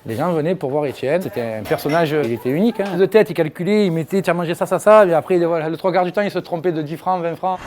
Les gens venaient pour voir Étienne. C'était un personnage, il était unique. De tête, il calculait, il mettait, tu as mangé ça, et après, voilà, le 3 quarts du temps, il se trompait de 10 francs, 20 francs.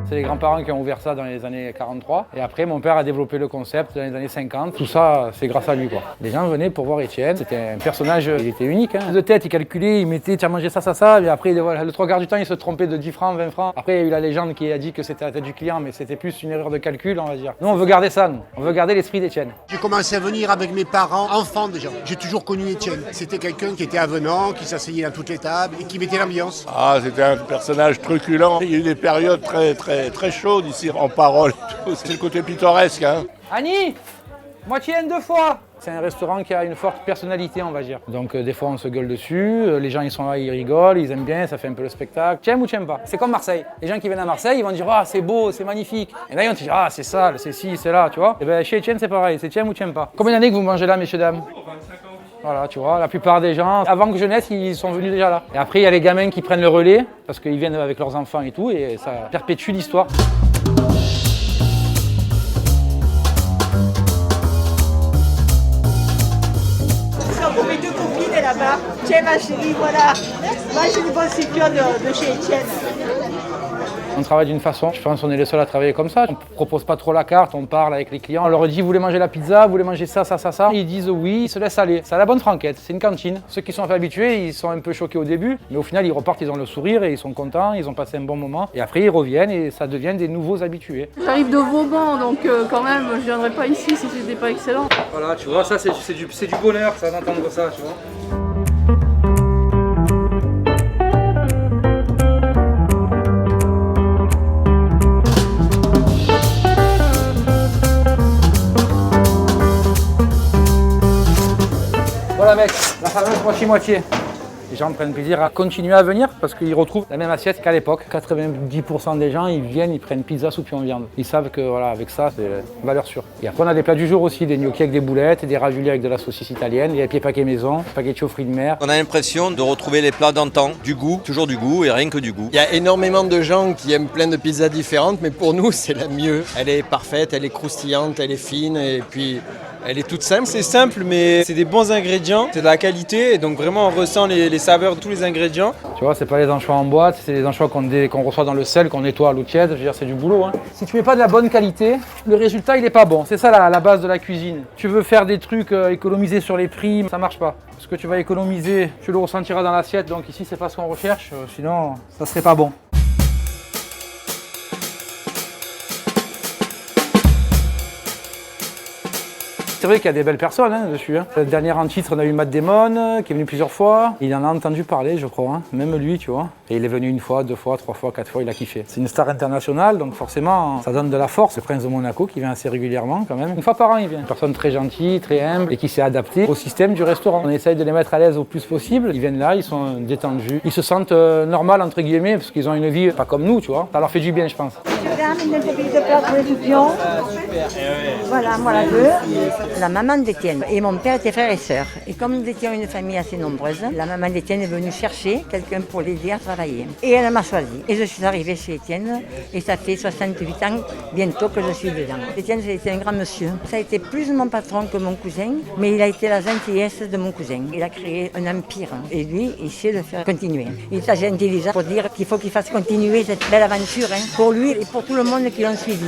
C'est les grands-parents qui ont ouvert ça dans les années 43. Et après, mon père a développé le concept dans les années 50. Tout ça, c'est grâce à lui, quoi. Les gens venaient pour voir Étienne. C'était un personnage, il était unique. De tête, il calculait, il mettait, tu as mangé ça, et après, voilà, le 3 quarts du temps, il se trompait de 10 francs, 20 francs. Après, il y a eu la légende qui a dit que c'était la tête du client, mais c'était plus une erreur de calcul, on va dire. Nous, on veut garder ça, nous. On veut garder l'esprit d'Étienne. J'ai commencé à venir avec mes parents, enfants déjà. J'ai toujours connu Étienne. C'était quelqu'un qui était avenant, qui s'asseyait à toutes les tables et qui mettait l'ambiance. Ah, c'était un personnage truculent. Il y a eu des périodes très chaudes ici en parole. C'est le côté pittoresque. Annie, moitié N 2 fois. C'est un restaurant qui a une forte personnalité, on va dire. Donc des fois on se gueule dessus, les gens ils sont là, ils rigolent, ils aiment bien, ça fait un peu le spectacle. Tu aimes ou tu n'aimes pas? C'est comme Marseille. Les gens qui viennent à Marseille, ils vont dire ah c'est beau, c'est magnifique. Et là ils vont te dire ah c'est sale, c'est ci, c'est là, tu vois. Et bien chez Étienne c'est pareil, c'est tu aimes ou tu n'aimes pas. Combien d'années que vous mangez là, messieurs dames? 25 ans. Voilà, tu vois, la plupart des gens, avant que je naisse, ils sont venus déjà là. Et après il y a les gamins qui prennent le relais, parce qu'ils viennent avec leurs enfants et tout, et ça perpétue l'histoire. Pour mes 2 copines là-bas. Tiens ma chérie, voilà. Moi j'ai une bonne sécure de chez Étienne. On travaille d'une façon, je pense qu'on est les seuls à travailler comme ça. On ne propose pas trop la carte, on parle avec les clients. On leur dit, vous voulez manger la pizza, vous voulez manger ça. Ils disent oui, ils se laissent aller. C'est à la bonne franquette, c'est une cantine. Ceux qui sont un peu habitués, ils sont un peu choqués au début. Mais au final, ils repartent, ils ont le sourire et ils sont contents, ils ont passé un bon moment. Et après, ils reviennent et ça devient des nouveaux habitués. J'arrive de Vauban, donc quand même, je ne viendrais pas ici si c'était pas excellent. Voilà, tu vois, ça c'est du bonheur, ça, d'entendre ça, tu vois. Voilà mec, la fameuse moitié-moitié. Les gens prennent plaisir à continuer à venir parce qu'ils retrouvent la même assiette qu'à l'époque. 90% des gens, ils viennent, ils prennent pizza, soupe en viande. Ils savent que voilà, avec ça, c'est valeur sûre. Et après, on a des plats du jour aussi, des gnocchis avec des boulettes, des raviolis avec de la saucisse italienne, des paquets maison, spaghetti aux fruits de mer. On a l'impression de retrouver les plats d'antan, du goût, toujours du goût et rien que du goût. Il y a énormément de gens qui aiment plein de pizzas différentes, mais pour nous, c'est la mieux. Elle est parfaite, elle est croustillante, elle est fine et puis elle est toute simple. C'est simple, mais c'est des bons ingrédients, c'est de la qualité, et donc vraiment on ressent les saveurs de tous les ingrédients. Tu vois, c'est pas les anchois en boîte, c'est les anchois qu'on reçoit dans le sel, qu'on nettoie à l'eau tiède. Je veux dire, c'est du boulot. Si tu mets pas de la bonne qualité, le résultat il est pas bon. C'est ça la base de la cuisine. Tu veux faire des trucs, économiser sur les prix, ça marche pas. Ce que tu vas économiser, tu le ressentiras dans l'assiette. Donc ici, c'est pas ce qu'on recherche, sinon ça serait pas bon. C'est vrai qu'il y a des belles personnes dessus. Le dernier en titre, on a eu Matt Damon, qui est venu plusieurs fois. Il en a entendu parler, je crois, même lui, tu vois. Et il est venu 1 fois, 2 fois, 3 fois, 4 fois, il a kiffé. C'est une star internationale, donc forcément, ça donne de la force. Le prince de Monaco, qui vient assez régulièrement quand même. 1 fois par an, il vient. Une personne très gentille, très humble, et qui s'est adaptée au système du restaurant. On essaye de les mettre à l'aise au plus possible. Ils viennent là, ils sont détendus. Ils se sentent normal, entre guillemets, parce qu'ils ont une vie pas comme nous, tu vois. Ça leur fait du bien, je pense. Une de plat pour les pigeons. Voilà, moi la veux. La maman d'Étienne et mon père étaient frères et sœurs. Et comme nous étions une famille assez nombreuse, la maman d'Étienne est venue chercher quelqu'un pour l'aider à travailler. Et elle m'a choisi. Et je suis arrivée chez Étienne et ça fait 68 ans bientôt que je suis dedans. Étienne, c'était un grand monsieur. Ça a été plus mon patron que mon cousin, mais il a été la gentillesse de mon cousin. Il a créé un empire et lui, il sait le faire continuer. Il est assez intelligent pour dire qu'il faut qu'il fasse continuer cette belle aventure pour lui et pour tout le monde qui l'ont suivi.